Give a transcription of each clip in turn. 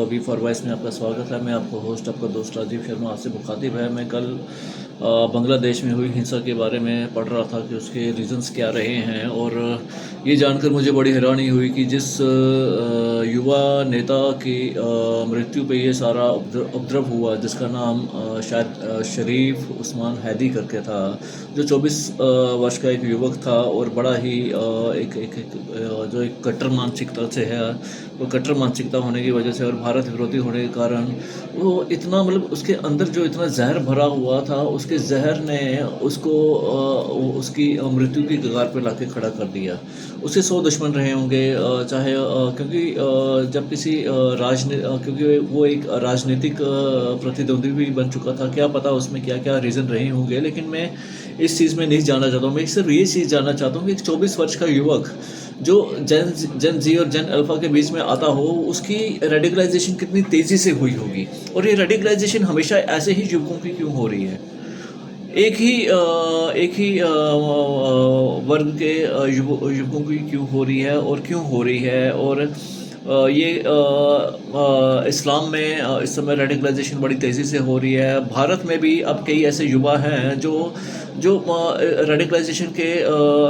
We for voice में आपका स्वागत है। मैं आपका होस्ट, आपका दोस्त राजीव शर्मा आपसे मुखातिब है। मैं कल बांग्लादेश में हुई हिंसा के बारे में पढ़ रहा था कि उसके रीजंस क्या रहे हैं, और ये जानकर मुझे बड़ी हैरानी हुई कि जिस युवा नेता की मृत्यु पे ये सारा उपद्रव हुआ, जिसका नाम शायद शरीफ उस्मान हैदी करके था, जो 24 वर्ष का एक युवक था और बड़ा ही जो एक कट्टर मानसिकता से है, वो कट्टर मानसिकता होने की वजह से और भारत विरोधी होने के कारण वो इतना उसके अंदर जो इतना जहर भरा हुआ था, उसके जहर ने उसको उसकी मृत्यु की कगार पे लाके खड़ा कर दिया। उसके 100 दुश्मन रहे होंगे, चाहे क्योंकि जब किसी क्योंकि वो एक राजनीतिक प्रतिद्वंदी भी बन चुका था, क्या पता उसमें क्या क्या रीज़न रहे होंगे, लेकिन मैं इस चीज़ में नहीं जानना चाहता हूँ। मैं सिर्फ ये चीज़ जानना चाहता हूँ कि एक 24 वर्ष का युवक जो जन जी और जन अल्फ़ा के बीच में आता हो, उसकी रेडिकलाइजेशन कितनी तेज़ी से हुई होगी, और ये रेडिकलाइजेशन हमेशा ऐसे ही युवकों की क्यों हो रही है। एक ही वर्ग के युवकों की क्यों हो रही है और क्यों हो रही है। और ये इस्लाम में इस समय रेडिकलाइजेशन बड़ी तेज़ी से हो रही है। भारत में भी अब कई ऐसे युवा हैं जो जो रेडिकलाइजेशन के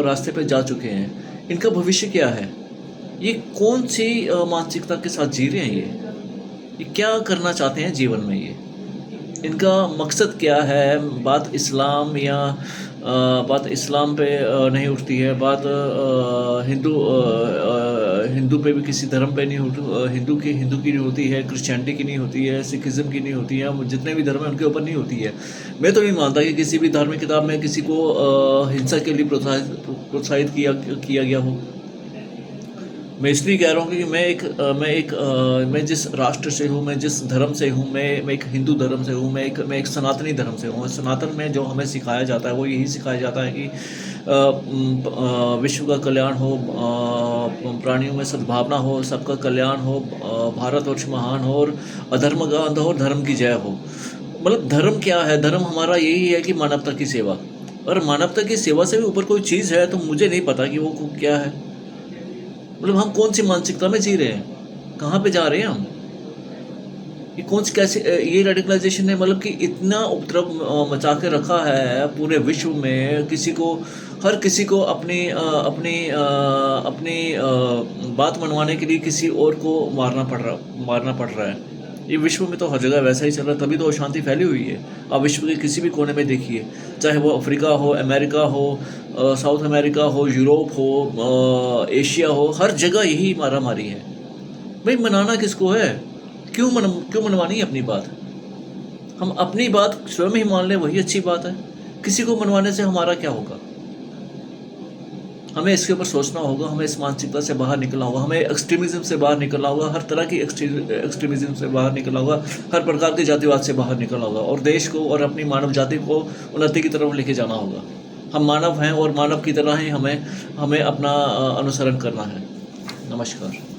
रास्ते पे जा चुके हैं। इनका भविष्य क्या है? ये कौन सी मानसिकता के साथ जी रहे हैं? ये क्या करना चाहते हैं जीवन में? ये इनका मकसद क्या है? बात इस्लाम पे नहीं उठती है, बात हिंदू पे भी, किसी धर्म पे नहीं हिंदू की नहीं होती है, क्रिश्चियनिटी की नहीं होती है, सिखिज़्म की नहीं होती है, जितने भी धर्म हैं उनके ऊपर नहीं होती है। मैं तो नहीं मानता कि किसी भी धार्मिक किताब में किसी को हिंसा के लिए प्रोत्साहित किया गया हो। मैं इसलिए कह रहा हूँ कि मैं जिस राष्ट्र से हूँ, मैं जिस धर्म से हूँ, मैं एक हिंदू धर्म से हूँ, मैं एक सनातनी धर्म से हूँ। सनातन में जो हमें सिखाया जाता है वो यही सिखाया जाता है कि विश्व का कल्याण हो, प्राणियों में सद्भावना हो, सबका कल्याण हो, भारतवर्ष महान हो और अधर्म का अंत हो और धर्म की जय हो। धर्म क्या है? धर्म हमारा यही है कि मानवता की सेवा, और मानवता की सेवा से भी ऊपर कोई चीज़ है तो मुझे नहीं पता कि वो क्या है। हम कौन सी मानसिकता में जी रहे हैं? कहाँ पे जा रहे हैं हम? ये कौन सी कैसे ये रेडिकलाइजेशन ने कि इतना उपद्रव मचा के रखा है पूरे विश्व में। हर किसी को अपनी बात मनवाने के लिए किसी और को मारना पड़ रहा है। ये विश्व में तो हर जगह वैसा ही चल रहा है, तभी तो अशांति फैली हुई है। आप विश्व के किसी भी कोने में देखिए, चाहे वो अफ्रीका हो, अमेरिका हो, साउथ अमेरिका हो, यूरोप हो, एशिया हो, हर जगह यही मारामारी है। भाई मनाना किसको है? क्यों मनवानी है अपनी बात? हम अपनी बात स्वयं ही मान लें, वही अच्छी बात है। किसी को मनवाने से हमारा क्या होगा? हमें इसके ऊपर सोचना होगा, हमें इस मानसिकता से बाहर निकलना होगा, हमें एक्सट्रीमिज़म से बाहर निकलना होगा, हर तरह की एक्सट्रीमिज़म से बाहर निकलना होगा, हर प्रकार के जातिवाद से बाहर निकलना होगा, और देश को और अपनी मानव जाति को उन्नति की तरफ लेके जाना होगा। हम मानव हैं और मानव की तरह ही हमें अपना अनुसरण करना है। नमस्कार।